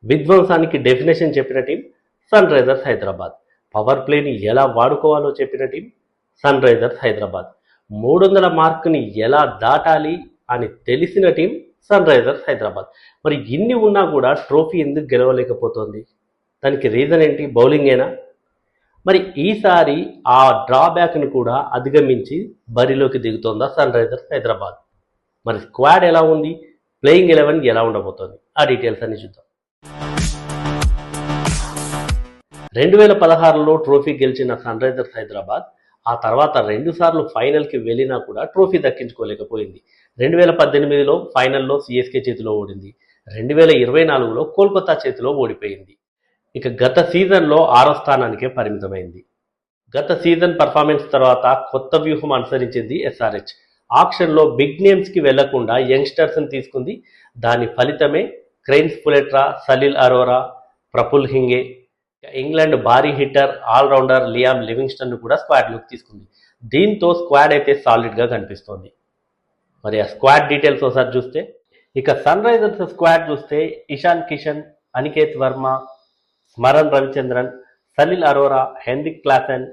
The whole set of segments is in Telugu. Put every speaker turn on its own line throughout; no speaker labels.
విధ్వంసానికి డెఫినేషన్ చెప్పిన team sunrisers Hyderabad. Power ప్లేని ఎలా వాడుకోవాలో చెప్పిన టీం సన్ రైజర్స్ హైదరాబాద్. 300 మార్కుని ఎలా దాటాలి అని తెలిసిన టీం సన్ రైజర్స్ హైదరాబాద్. మరి ఇన్ని ఉన్నా కూడా ట్రోఫీ ఎందుకు గెలవలేకపోతుంది? దానికి రీజన్ ఏంటి? బౌలింగేనా? మరి ఈసారి ఆ డ్రాబ్యాక్ను కూడా అధిగమించి బరిలోకి దిగుతోందా సన్ రైజర్స్ హైదరాబాద్? మరి స్క్వాడ్ ఎలా ఉంది? ప్లేయింగ్ 11 ఎలా ఉండబోతోంది? ఆ డీటెయిల్స్ అన్ని చూద్దాం. 2016లో ట్రోఫీ గెలిచిన సన్ రైజర్స్ హైదరాబాద్ ఆ తర్వాత 2 సార్లు ఫైనల్కి వెళ్ళినా కూడా ట్రోఫీ దక్కించుకోలేకపోయింది. 2018లో ఫైనల్లో సిఎస్కే చేతిలో ఓడింది. 2024లో కోల్కతా చేతిలో ఓడిపోయింది. ఇక గత సీజన్లో 6వ స్థానానికే పరిమితమైంది. గత సీజన్ పర్ఫార్మెన్స్ తర్వాత కొత్త వ్యూహం అనుసరించింది ఎస్ఆర్హెచ్. ఆక్షన్లో బిగ్ నేమ్స్కి వెళ్లకుండా యంగ్స్టర్స్ని తీసుకుంది. దాని ఫలితమే క్రెయిన్స్ పులెట్రా, సలీల్ అరోరా, ప్రఫుల్ హింగే, ఇంగ్లాండ్ భారీ హిట్టర్ ఆల్రౌండర్ లియామ్ లివింగ్స్టన్ కూడా స్క్వాడ్లోకి తీసుకుంది. దీంతో స్క్వాడ్ అయితే సాలిడ్గా కనిపిస్తోంది. మరి ఆ స్క్వాడ్ డీటెయిల్స్ ఒకసారి చూస్తే, ఇక సన్ రైజర్స్ స్క్వాడ్ చూస్తే Ishan Kishan, Aniket Varma, Smaran Ravichandran, Salil Arora, Heinrich Klaasen,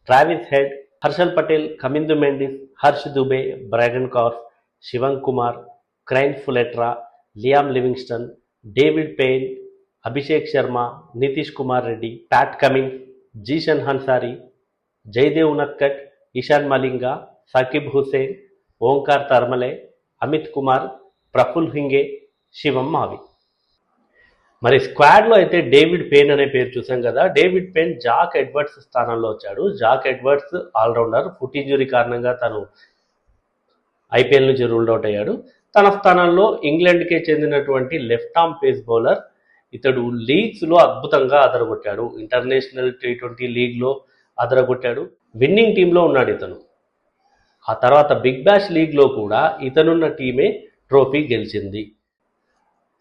Travis Head, Harshal Patel, Kamindu Mendis, Harsh Dubey, Brydon Carse, Shivan Kumar, Crains Fuletra, Liam Livingstone, David Payne, Abhishek Sharma, Nitish Kumar Reddy, Pat Cummins, Zeeshan Ansari, Jaydev Unadkat, Eshan Malinga, Sakib Hussain, Omkar Tarmale, Amit Kumar, Praful Hinge, Shivam Mavi. మరి స్క్వాడ్లో అయితే డేవిడ్ పెయిన్ అనే పేరు చూసాం కదా. డేవిడ్ పెయిన్ జాక్ ఎడ్వర్డ్స్ స్థానంలో వచ్చాడు. Jack Edwards all rounder, foot injury కారణంగా తను ఐపీఎల్ నుంచి రూల్డ్ అవుట్ అయ్యాడు. తన స్థానంలో ఇంగ్లాండ్కే చెందినటువంటి లెఫ్ట్ ఆర్మ్ పేస్ బౌలర్. ఇతడు లీగ్స్లో అద్భుతంగా అదరగొట్టాడు. ఇంటర్నేషనల్ T20 లీగ్లో అదరగొట్టాడు. విన్నింగ్ టీంలో ఉన్నాడు ఇతను. ఆ తర్వాత బిగ్ బ్యాష్ లీగ్లో కూడా ఇతనున్న టీమే ట్రోఫీ గెలిచింది.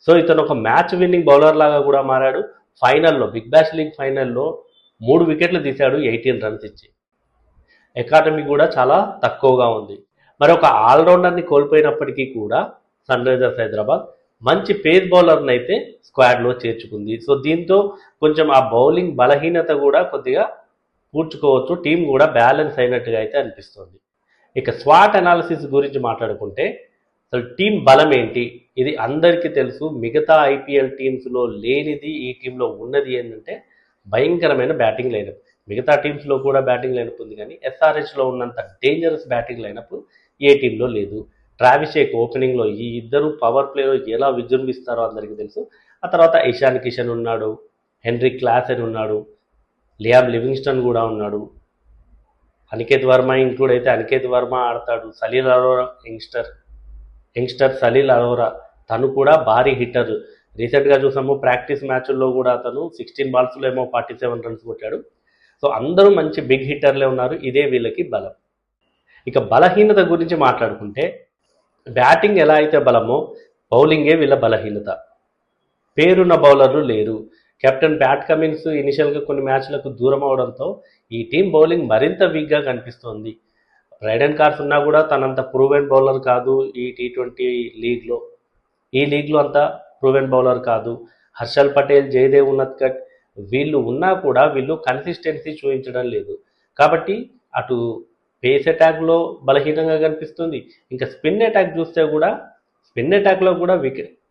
సో ఇతను ఒక మ్యాచ్ విన్నింగ్ బౌలర్ లాగా కూడా మారాడు. ఫైనల్లో, బిగ్ బ్యాష్ లీగ్ ఫైనల్లో 3 వికెట్లు తీశాడు 18 రన్స్ ఇచ్చి. ఎకానమీ కూడా చాలా తక్కువగా ఉంది. మరి ఒక ఆల్రౌండర్ని కోల్పోయినప్పటికీ కూడా సన్ రైజర్స్ హైదరాబాద్ మంచి పేస్ బౌలర్ని అయితే స్క్వాడ్లో చేర్చుకుంది. సో దీంతో కొంచెం ఆ బౌలింగ్ బలహీనత కూడా కొద్దిగా పూడ్చుకోవచ్చు. టీం కూడా బ్యాలెన్స్ అయినట్టుగా అయితే అనిపిస్తుంది. ఇక స్వాట్ అనాలిసిస్ గురించి మాట్లాడుకుంటే, అసలు టీం బలం ఏంటి? ఇది అందరికీ తెలుసు. మిగతా ఐపీఎల్ టీమ్స్లో లేనిది ఈ టీంలో ఉన్నది ఏంటంటే భయంకరమైన బ్యాటింగ్ లైనప్. మిగతా టీమ్స్లో కూడా బ్యాటింగ్ లైనప్ ఉంది, కానీ ఎస్ఆర్హెచ్లో ఉన్నంత డేంజరస్ బ్యాటింగ్ లైనప్ ఏ టీంలో లేదు. ట్రావిస్ హెడ్ ఓపెనింగ్లో, ఈ ఇద్దరు పవర్ ప్లేలో ఎలా విజృంభిస్తారో అందరికీ తెలుసు. ఆ తర్వాత ఇషాన్ కిషన్ ఉన్నాడు, హెన్రిక్ క్లాసెన్ ఉన్నాడు, లియామ్ లివింగ్స్టన్ కూడా ఉన్నాడు, అనికేత్ వర్మ ఇంక్లూడ్ అయితే అనికేత్ వర్మ ఆడతాడు. సలీల్ అరోరా యంగ్స్టర్ సలీల్ అరోరా, తను కూడా భారీ హిట్టర్. రీసెంట్గా చూసాము ప్రాక్టీస్ మ్యాచ్ల్లో కూడా అతను 16 బాల్స్లో ఏమో 47 రన్స్ కొట్టాడు. సో అందరూ మంచి బిగ్ హిట్టర్లే ఉన్నారు. ఇదే వీళ్ళకి బలం. ఇక బలహీనత గురించి మాట్లాడుకుంటే, బ్యాటింగ్ ఎలా అయితే బలమో బౌలింగే వీళ్ళ బలహీనత. పేరున్న బౌలర్లు లేరు. కెప్టెన్ ప్యాట్ కమిన్స్ ఇనిషియల్గా కొన్ని మ్యాచ్లకు దూరం అవడంతో ఈ టీం బౌలింగ్ మరింత వీక్గా కనిపిస్తోంది. బ్రైడన్ కార్స్ ఉన్నా కూడా తనంత ప్రూవెన్ బౌలర్ కాదు ఈ T20 లీగ్లో. ఈ లీగ్లో అంతా ప్రూవెన్ బౌలర్ కాదు. హర్షల్ పటేల్, జయదేవ్ ఉన్నత్కట్ వీళ్ళు ఉన్నా కూడా వీళ్ళు కన్సిస్టెన్సీ చూపించడం లేదు. కాబట్టి అటు పేస్ అటాక్లో బలహీనంగా కనిపిస్తుంది. ఇంకా స్పిన్ అటాక్ చూస్తే కూడా స్పిన్ అటాక్లో కూడా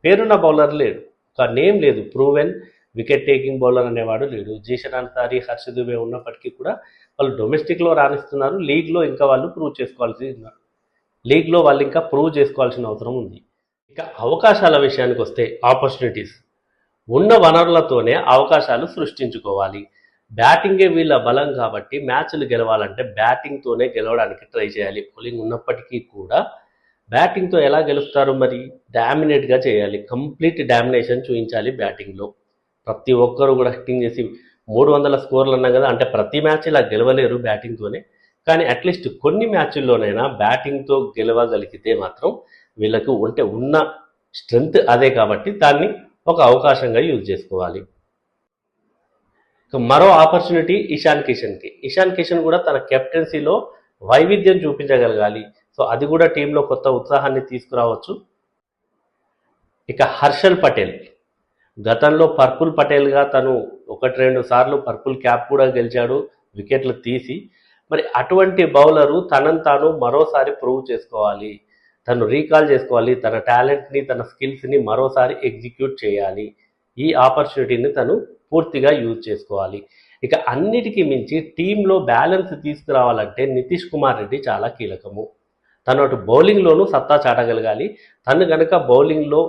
పేరున్న బౌలర్ లేడు. ఒక నేమ్ లేదు, ప్రూవెన్ వికెట్ టేకింగ్ బౌలర్ అనేవాడు లేడు. జీషన్ అన్సారీ, హర్ష్ దుబే ఉన్నప్పటికీ కూడా వాళ్ళు డొమెస్టిక్లో రాణిస్తున్నారు. లీగ్లో ఇంకా వాళ్ళు ప్రూవ్ చేసుకోవాల్సిన అవసరం ఉంది. ఇక అవకాశాల విషయానికి వస్తే, ఆపర్చునిటీస్ ఉన్న వనరులతోనే అవకాశాలు సృష్టించుకోవాలి. బ్యాటింగే వీళ్ళ బలం కాబట్టి మ్యాచ్లు గెలవాలంటే బ్యాటింగ్తోనే గెలవడానికి ట్రై చేయాలి. బౌలింగ్ ఉన్నప్పటికీ కూడా బ్యాటింగ్తో ఎలా గెలుస్తారు? మరి డామినేట్గా చేయాలి. కంప్లీట్ డామినేషన్ చూపించాలి బ్యాటింగ్లో. ప్రతి ఒక్కరు కూడా హిట్టింగ్ చేసి 300 స్కోర్లు అన్నా కదా, అంటే ప్రతి మ్యాచ్ ఇలా గెలవలేరు బ్యాటింగ్తోనే. కానీ అట్లీస్ట్ కొన్ని మ్యాచ్ల్లోనైనా బ్యాటింగ్తో గెలవగలిగితే మాత్రం వీళ్ళకు ఉన్న స్ట్రెంగ్త్ అదే కాబట్టి దాన్ని ఒక అవకాశంగా యూజ్ చేసుకోవాలి. మరో ఆపర్చునిటీ ఇషాన్ కిషన్కి. ఇషాన్ కిషన్ కూడా తన కెప్టెన్సీలో వైవిధ్యం చూపించగలగాలి. సో అది కూడా టీంలో కొత్త ఉత్సాహాన్ని తీసుకురావచ్చు. ఇక హర్షల్ పటేల్ గతంలో పర్పుల్ పటేల్గా తను 1-2 సార్లు పర్పుల్ క్యాప్ కూడా గెలిచాడు వికెట్లు తీసి. మరి అటువంటి బౌలరు తనను తాను మరోసారి ప్రూవ్ చేసుకోవాలి, తను రీకాల్ చేసుకోవాలి, తన టాలెంట్ని తన స్కిల్స్ని మరోసారి ఎగ్జిక్యూట్ చేయాలి. ఈ ఆపర్చునిటీని తను పూర్తిగా యూజ్ చేసుకోవాలి. ఇక అన్నిటికీ మించి టీంలో బ్యాలెన్స్ తీసుకురావాలంటే నితీష్ కుమార్ రెడ్డి చాలా కీలకము. తను అటు బౌలింగ్లోనూ సత్తా చాటగలగాలి. తను కనుక బౌలింగ్లో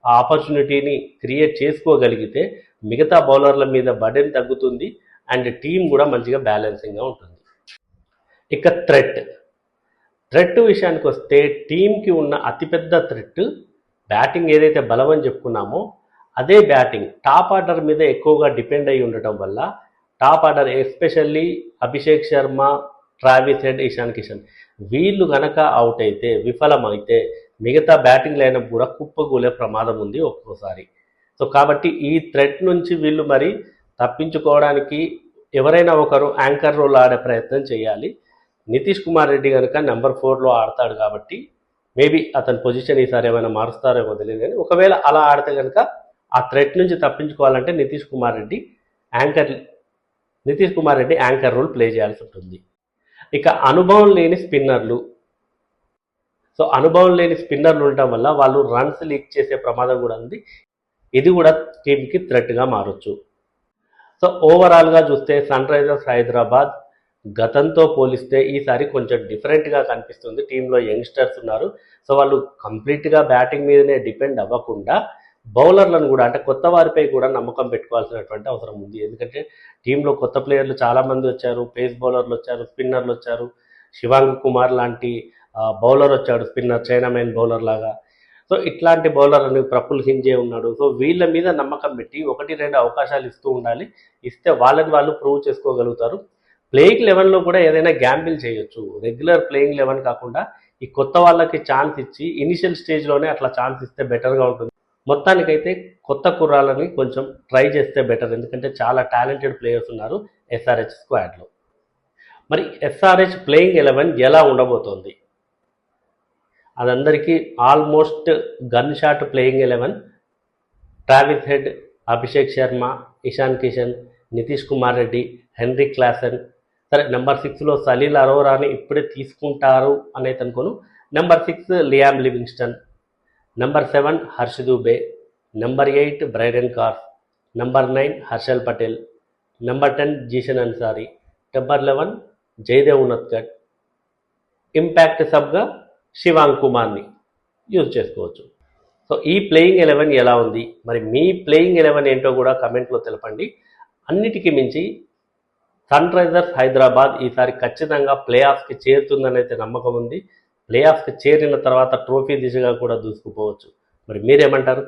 ఆ ఆపర్చునిటీని క్రియేట్ చేసుకోగలిగితే మిగతా బౌలర్ల మీద బర్డెన్ తగ్గుతుంది అండ్ టీం కూడా మంచిగా బ్యాలెన్సింగ్గా ఉంటుంది. ఇక థ్రెట్ విషయానికి వస్తే టీంకి ఉన్న అతిపెద్ద థ్రెట్ బ్యాటింగ్ ఏదైతే బలం అని చెప్పుకున్నామో అదే బ్యాటింగ్ టాప్ ఆర్డర్ మీద ఎక్కువగా డిపెండ్ అయి ఉండటం వల్ల top order especially Abhishek Sharma, Travis head, Ishan Kishan వీళ్ళు గనక అవుట్ అయితే విఫలమైతే మిగతా బ్యాటింగ్ లైనప్ కూడా కుప్పకూలే ప్రమాదం ఉంది ఒక్కోసారి. సో కాబట్టి ఈ థ్రెట్ నుంచి వీళ్ళు మరి తప్పించుకోవడానికి ఎవరైనా ఒకరు యాంకర్ రోల్ ఆడే ప్రయత్నం చేయాలి. నితీష్ కుమార్ రెడ్డి కనుక నెంబర్ 4లో ఆడతాడు కాబట్టి మేబీ అతని పొజిషన్ ఈసారి ఏమైనా మారుస్తారేమో తెలియదు. కానీ ఒకవేళ అలా ఆడితే కనుక ఆ థ్రెట్ నుంచి తప్పించుకోవాలంటే Nitish Kumar Reddy anchor role play చేయాల్సి ఉంటుంది. ఇక అనుభవం లేని స్పిన్నర్లు ఉండటం వల్ల వాళ్ళు రన్స్ లీక్ చేసే ప్రమాదం కూడా ఉంది. ఇది కూడా టీంకి థ్రెట్గా మారొచ్చు. సో ఓవరాల్గా చూస్తే సన్ రైజర్స్ హైదరాబాద్ గతంతో పోలిస్తే ఈసారి కొంచెం డిఫరెంట్గా కనిపిస్తుంది. టీంలో యంగ్స్టర్స్ ఉన్నారు. సో వాళ్ళు కంప్లీట్గా బ్యాటింగ్ మీదనే డిపెండ్ అవ్వకుండా బౌలర్లను కూడా అంటే కొత్త వారిపై కూడా నమ్మకం పెట్టుకోవాల్సినటువంటి అవసరం ఉంది. ఎందుకంటే టీంలో కొత్త ప్లేయర్లు చాలామంది వచ్చారు, పేస్ బౌలర్లు వచ్చారు, స్పిన్నర్లు వచ్చారు. శివాంగ్ కుమార్ లాంటి బౌలర్ వచ్చాడు, స్పిన్నర్, చైనామెన్ బౌలర్ లాగా. సో ఇట్లాంటి బౌలర్లను ప్రఫుల్ హింజే ఉన్నాడు. సో వీళ్ళ మీద నమ్మకం పెట్టి 1-2 అవకాశాలు ఇస్తూ ఉండాలి. ఇస్తే వాళ్ళని వాళ్ళు ప్రూవ్ చేసుకోగలుగుతారు. ప్లేయింగ్ 11లో కూడా ఏదైనా గ్యాంబిల్ చేయొచ్చు. రెగ్యులర్ ప్లేయింగ్ 11 కాకుండా ఈ కొత్త వాళ్ళకి ఛాన్స్ ఇచ్చి ఇనిషియల్ స్టేజ్లోనే అట్లా ఛాన్స్ ఇస్తే బెటర్గా ఉంటుంది. మొత్తానికైతే కొత్త కుర్రాళ్ళని కొంచెం ట్రై చేస్తే బెటర్. ఎందుకంటే చాలా టాలెంటెడ్ ప్లేయర్స్ ఉన్నారు ఎస్ఆర్హెచ్ స్క్వాడ్లో. మరి ఎస్ఆర్హెచ్ ప్లేయింగ్ 11 ఎలా ఉండబోతోంది? అదందరికీ almost gun shot playing 11. Travis Head, Abhishek Sharma, Ishan Kishan, Nitish Kumar Reddy, Henry Klaasen. సరే నెంబర్ 6లో సలీల్ అరోరాని ఇప్పుడే తీసుకుంటారు అనేది అనుకోను. Number 6 Liam Livingstone, number 7 Harsh Dubey, number 8 Brydon Carse, number 9 Harshal Patel, number 10 Zeeshan Ansari, number 11 Jaydev Unadkat. Impact సబ్గా శివాంగ్ కుమార్ని యూజ్ చేసుకోవచ్చు. సో ఈ ప్లేయింగ్ 11 ఎలా ఉంది? మరి మీ ప్లేయింగ్ 11 ఏంటో కూడా కమెంట్లో తెలపండి. అన్నిటికీ మించి సన్ రైజర్స్ హైదరాబాద్ ఈసారి ఖచ్చితంగా ప్లే ఆఫ్స్కి చేరుతుందనైతే నమ్మకం ఉంది. ప్లే ఆఫ్స్కి చేరిన తర్వాత ట్రోఫీ దిశగా కూడా దూసుకుపోవచ్చు. మరి మీరేమంటారు?